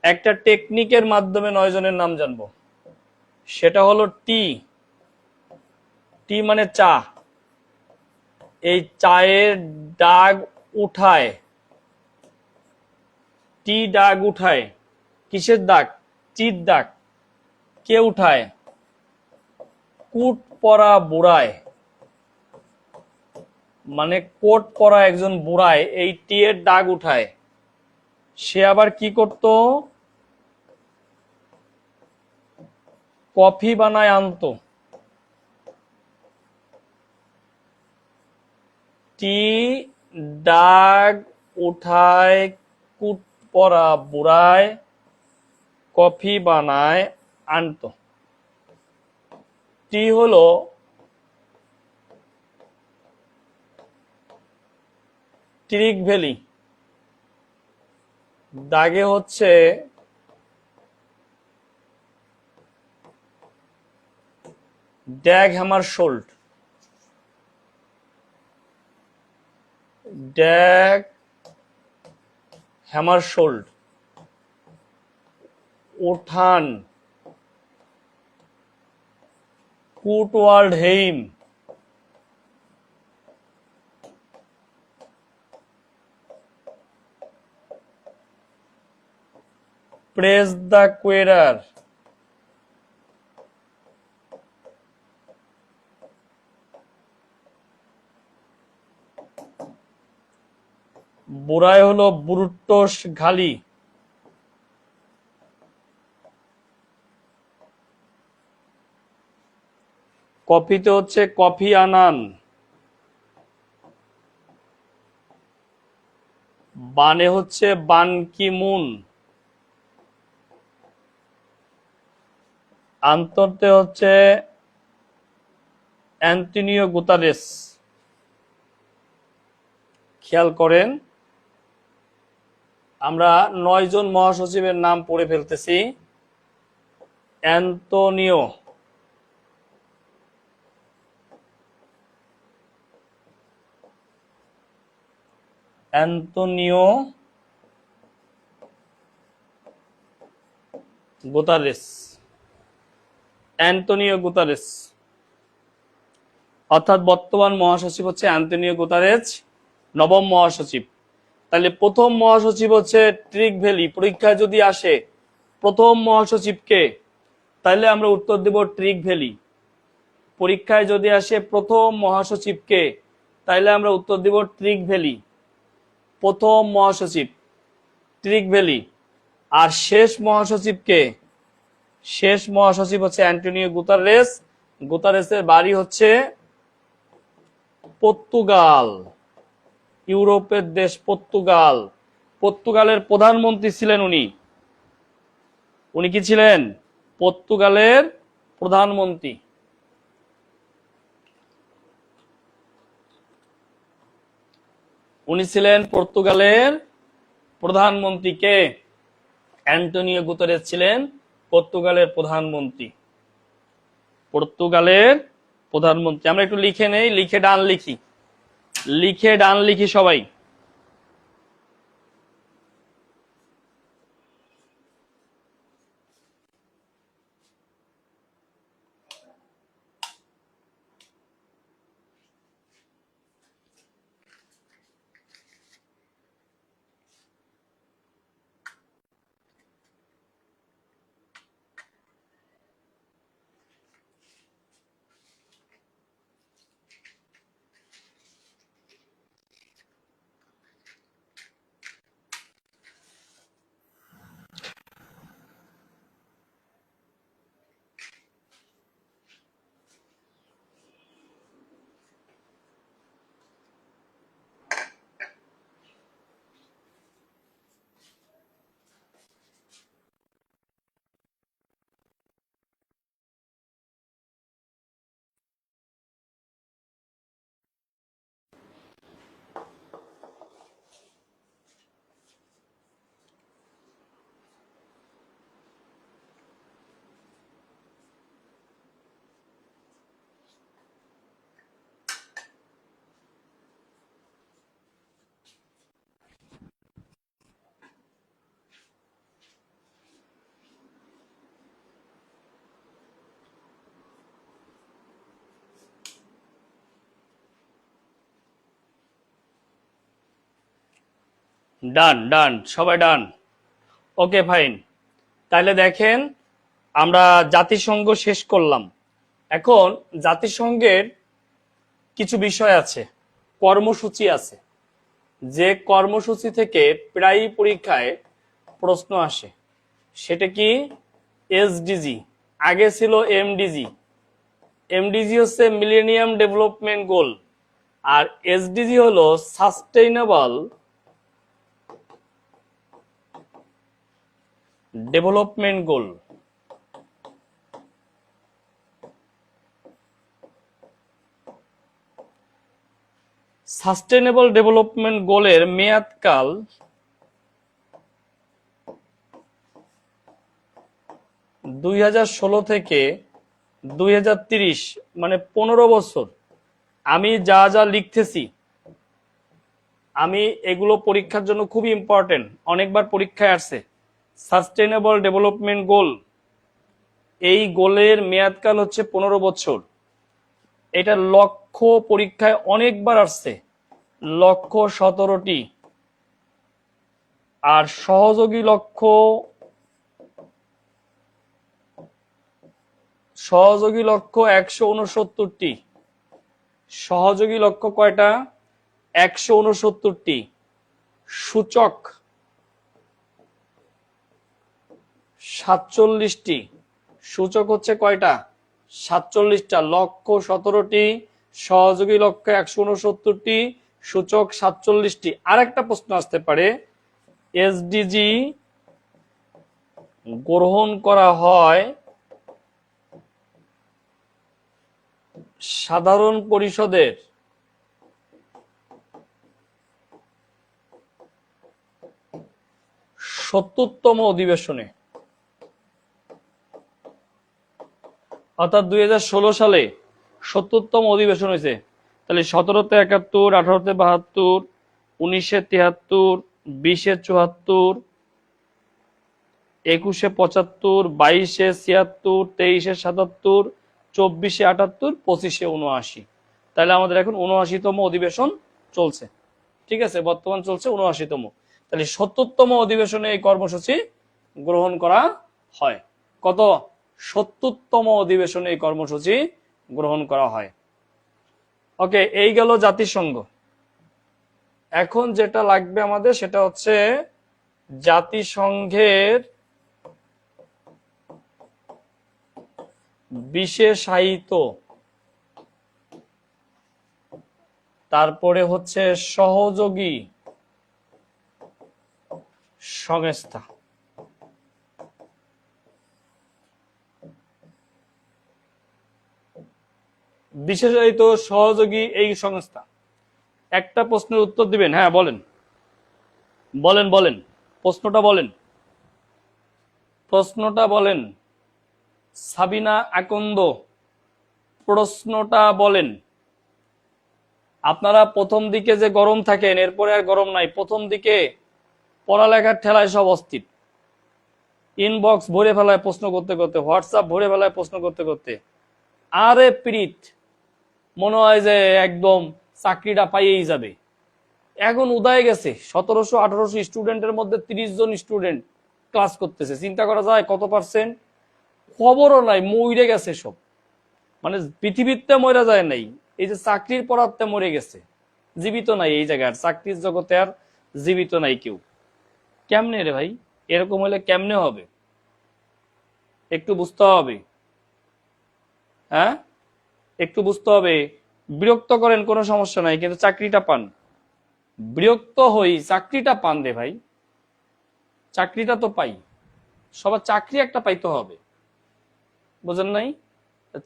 একটা টেকনিকের মাধ্যমে 9 জনের নাম জানবো। সেটা হলো টি। টি মানে চা। এই চায়ের দাগ উঠায়। টি দাগ উঠায়। কিসের দাগ? চির দাগ। কে উঠায়? কুট পরা বুড়ায়, মানে কোট পরা একজন বুড়ায় এই টি এর দাগ উঠায়। সে আবার কি করত? কফি বানায় আনতো। টি দাগ উঠায় কুট পরা বুড়ায় কফি বানায় আনতো। টি হলো ট্রিক ভ্যালি, দাগে হচ্ছে Dag Hammarskjold. Dag Hammarskjold. U Thant Kurt হেইম। Press the কোয়েরার। বোরায় হলো বুরুট্টস ঘালি। কফিতে হচ্ছে কফি আনান। বানে হচ্ছে বান কি মুন। আন্তর্তে হচ্ছে অ্যান্টনিও গুতারেস। খেয়াল করেন আমরা 9 জন মহাসচিবের নাম পড়ে ফেলতেছি। Antonio Antonio Guterres. Antonio Guterres অর্থাৎ বর্তমান মহাসচিব হচ্ছে অ্যান্টনিও গুতারেস, নবম মহাসচিব। তাহলে প্রথম মহাসচিব হচ্ছে ট্রিক ভ্যালি। পরীক্ষায় যদি আসে প্রথম মহাসচিবকে, তাহলে আমরা উত্তর দেব ট্রিক ভ্যালি। পরীক্ষায় যদি আসে প্রথম মহাসচিবকে, তাহলে আমরা উত্তর দেব ট্রিক ভ্যালি। প্রথম মহাসচিব ট্রিক ভ্যালি। আর শেষ মহাসচিবকে, শেষ মহাসচিব হচ্ছে অ্যান্টনিও গুতারেস। গুতারেসের বাড়ি হচ্ছে পর্তুগাল, ইউরোপের দেশ পর্তুগাল। পর্তুগালের প্রধানমন্ত্রী ছিলেন উনি। উনি কি ছিলেন? পর্তুগালের প্রধানমন্ত্রী। উনি ছিলেন পর্তুগালের প্রধানমন্ত্রী। কে? অ্যান্টনিও গুতারেস ছিলেন পর্তুগালের প্রধানমন্ত্রী। পর্তুগালের প্রধানমন্ত্রী। আমরা একটু লিখে নেই, লিখে ডান লিখি, লিখে ডান লিখি সবাই। ডান ডান, সবাই ডান। Okay fine. তাহলে দেখেন আমরা জাতিসংঘ শেষ করলাম। এখন জাতিসংঘের কিছু বিষয় আছে, কর্মসূচি আছে, যে কর্মসূচি থেকে প্রায় পরীক্ষায় প্রশ্ন আসে। সেটা কি? এসডিজি। আগে ছিল এমডিজি। এমডিজি হচ্ছে মিলেনিয়াম ডেভেলপমেন্ট গোল, আর এসডিজি হলো sustainable development goal. Sustainable development গোলের মেয়াদকাল 2016 থেকে 2030, মানে 15 বছর। আমি যা যা লিখতেছি, আমি এগুলো পরীক্ষার জন্য খুবই ইম্পর্টেন্ট, অনেকবার পরীক্ষায় আসছে। সাস্টেইনেবল ডেভেলপমেন্ট গোল, এই গোলের মেয়াদকাল হচ্ছে 15 বছর। এটা লক্ষ্য পরীক্ষায় অনেকবার আসছে, লক্ষ্য 17টি, আর সহযোগী লক্ষ্য সহযোগী লক্ষ্য 169টি। সহযোগী লক্ষ্য কয়টা? 169টি। সূচক 47টি। সূচক হচ্ছে কয়টা? 47টা। লক্ষ্য 17টি, সহযোগী লক্ষ্য 169টি, সূচক 47টি। আরেকটা প্রশ্ন আসতে পারে, এসডিজি গ্রহণ করা হয় সাধারণ পরিষদের সত্তরতম অধিবেশনে, অর্থাৎ 2016 সালে 70তম অধিবেশন হয়েছে। তাহলে 17তে 71, 18তে 72, 19-এ 73, 20-এ 74, 21-এ 75, 22-এ 76, 23-এ 77, 24-এ 78, 25-এ 79। তাহলে আমাদের এখন 79তম অধিবেশন চলছে। ঠিক আছে, বর্তমান চলছে 79তম। তাহলে 70তম অধিবেশনে এই কর্মসূচি গ্রহণ করা হয়। কত? 70তম অধিবেশনে এই কর্মসূচি গ্রহণ করা হয়। ওকে, এই গেল জাতিসংঘ। এখন যেটা লাগবে আমাদের সেটা হচ্ছে জাতিসংঘের বিশেষায়িত, তারপরে হচ্ছে সহযোগী সংস্থা। বিশেষায়িত সহযোগী এই সংস্থা। একটা প্রশ্নের উত্তর দিবেন। হ্যাঁ বলেন বলেন বলেন, প্রশ্নটা বলেন, প্রশ্নটা বলেন। সাবিনা আকন্দ, প্রশ্নটা বলেন। আপনারা প্রথম দিকে যে গরম থাকেন, এরপরে আর গরম নাই। প্রথম দিকে পড়ালেখার ঠেলায় সব অস্থির, ইনবক্স ভরে ফেলায় প্রশ্ন করতে করতে, হোয়াটসঅ্যাপ ভরে ফেলায় প্রশ্ন করতে করতে। আরে প্রীত, মনে হয় যে একদম চাকরিটা পাইয়েই যাবে। এখন উদয় গেছে 1700-1800 স্টুডেন্টের মধ্যে 30 জন স্টুডেন্ট ক্লাস করতেছে। চিন্তা করা যায় কত পার্সেন্ট? খবরও নাই, মরে গেছে সব। মানে পৃথিবীতে মরে যায় নাই, এই যে চাকরির পড়াতে মরে গেছে, জীবিত নাই এই জায়গায়। চাকরির জগতে আর জীবিত নাই কেউ। কেমনে রে ভাই? এরকম হলে কেমনে হবে? একটু বুঝতে হবে। হ্যাঁ, একটু বুঝতে হবে। বিরক্ত করেন, কোনো সমস্যা নাই, কিন্তু চাকরিটা পান। বিরক্ত হই, চাকরিটা পান রে ভাই। চাকরিটা তো পাই, সবার চাকরি একটা পাইতে হবে, বুঝেন নাই?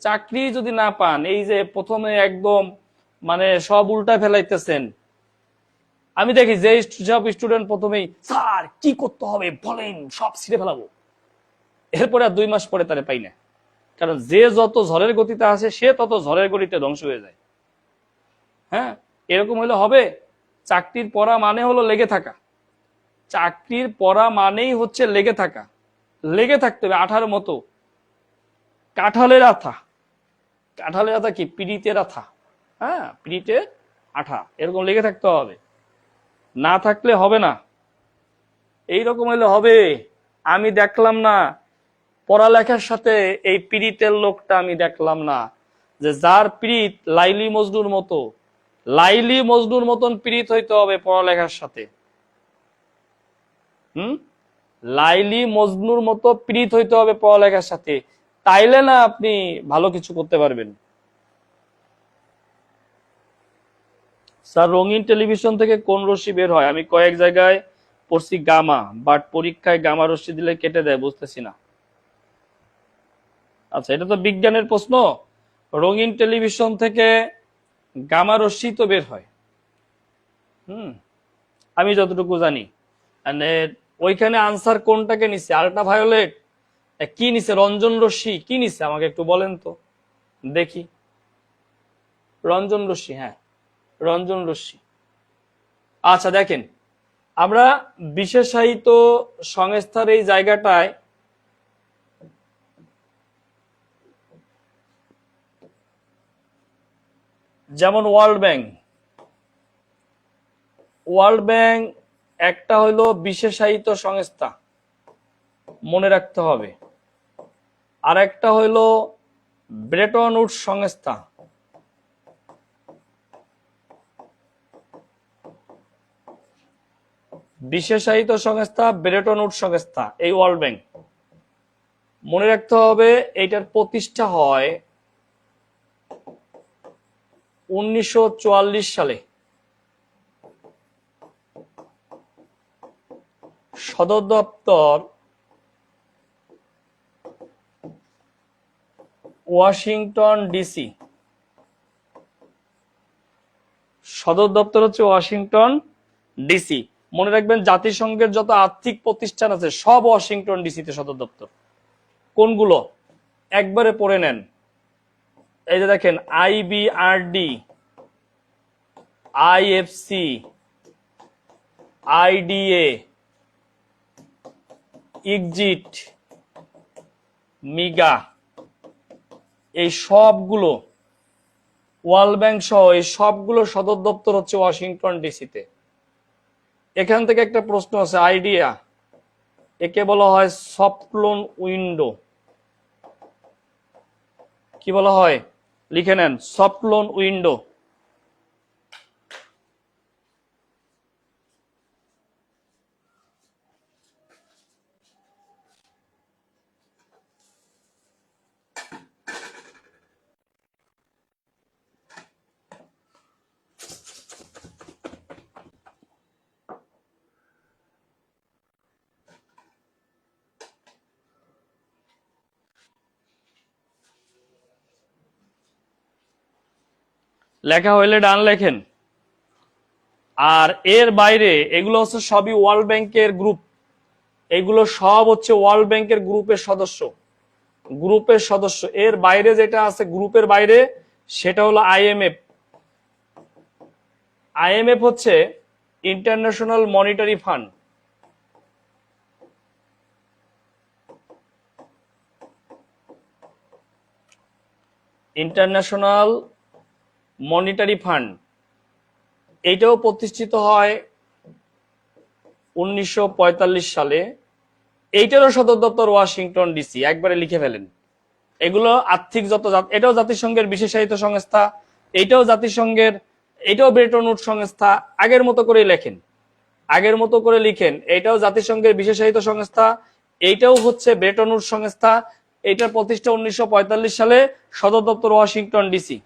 চাকরি যদি না পান, এই যে প্রথমে একদম মানে সব উল্টায় ফেলাইতেছেন। আমি দেখি যে সব স্টুডেন্ট প্রথমেই, স্যার কি করতে হবে বলেন, সব ছিঁড়ে ফেলাবো। এরপরে আর 2 মাস পরে তারে পাই না। কারণ যে যত ঝড়ের গতিতে আসে, সে তত ঝড়ের গতিতে ধ্বংস হয়ে যায়। হ্যাঁ, এরকম হলে হবে? চাকরির পড়া মানে হলো লেগে থাকা। চাকরির পড়া মানেই হচ্ছে লেগে থাকা। লেগে থাকতে হবে আঠার মতো। কাঁঠালের আঠা, কাঁঠালের আঠা কি? পিড়িতের আঠা। হ্যাঁ, পিড়িতের আঠা, এরকম লেগে থাকতে হবে, না থাকলে হবে না। এইরকম হলে হবে। আমি দেখলাম না পড়ালেখার সাথে এই পীড়িতের লোকটা, আমি দেখলাম না যে যার পীড়িত লাইলি মজনুর মতো, লাইলি মজনুর মতন পীড়িত হইতে হবে পড়ালেখার সাথে। লাইলি মজনুর মতো পীড়িত হইতে হবে পড়ালেখার সাথে, তাইলে না আপনি ভালো কিছু করতে পারবেন। স্যার, রঙিন টেলিভিশন থেকে কোন রশ্মি বের হয়? আমি কয়েক জায়গায় পড়ছি গামা, বাট পরীক্ষায় গামা রশ্মি দিলে কেটে দেয়, বুঝতেছি না। আচ্ছা, এটা তো বিজ্ঞানের প্রশ্ন। রঙিন টেলিভিশন থেকে গামা রশ্মি তো বের হয়। আমি যতটুকু জানি। ওইখানে আনসার কোনটাকে নিছে? আল্ট্রাভায়োলেট কি নিছে? রঞ্জন রশ্মি কি নিছে? আমাকে একটু বলেন তো দেখি। রঞ্জন রশ্মি, হ্যাঁ রঞ্জন রশ্মি। আচ্ছা দেখেন, আমরা বিশেষায়িত সংস্থার এই জায়গাটায় যেমন ওয়ার্ল্ড ব্যাংক, ওয়ার্ল্ড ব্যাংক একটা হইলো বিশেষায়িত সংস্থা, মনে রাখতে হবে। আর একটা হইলো ব্রেটন উডস সংস্থা, বিশেষায়িত সংস্থা ব্রেটন উডস সংস্থা, এই ওয়ার্ল্ড ব্যাংক। মনে রাখতে হবে এইটার প্রতিষ্ঠা হয় 1944 সালে। সদর দপ্তর ওয়াশিংটন ডিসি। সদর দপ্তর হচ্ছে ওয়াশিংটন ডিসি। মনে রাখবেন জাতিসংঘের যত আর্থিক প্রতিষ্ঠান আছে সব ওয়াশিংটন ডিসিতে সদর দপ্তর। কোনগুলো একবারে পড়ে নেন। এই যে দেখেন, IBRD, IFC, IDA, ইকজিট, মিগা, এই সবগুলো ওয়ার্ল্ড ব্যাংক সহ এই সবগুলো সদর দপ্তর হচ্ছে ওয়াশিংটন ডিসিতে। এখান থেকে একটা প্রশ্ন আছে, আইডিয়া, একে বলা হয় সফট লোন উইন্ডো। কি বলা হয়? লিখে নেন, সফট লোন উইন্ডো। লেখা হইলে ডান লেখেন। আর এর বাইরে এগুলো হচ্ছে সবই ওয়ার্ল্ড ব্যাংকের গ্রুপ। এগুলো সব হচ্ছে ওয়ার্ল্ড ব্যাংকের গ্রুপের সদস্য। গ্রুপের সদস্য এর বাইরে যেটা আছে গ্রুপের বাইরে সেটা হলো IMF। IMF হচ্ছে international monetary fund. International monetary fund এইটাও প্রতিষ্ঠিত হয় 1945 সালে। এইটারও সদর দপ্তর ওয়াশিংটন ডিসি। একবারে লিখে ফেলেন। এগুলো আর্থিক যত, এটাও জাতিসংঘের বিশেষায়িত সংস্থা, এইটাও জাতিসংঘের, এটাও ব্রেটন উডস সংস্থা। আগের মতো করে লেখেন, আগের মতো করে লিখেন। এটাও জাতিসংঘের বিশেষায়িত সংস্থা, এইটাও হচ্ছে ব্রেটন উডস সংস্থা। এইটার প্রতিষ্ঠা 1945 সালে, সদর দপ্তর ওয়াশিংটন ডিসি।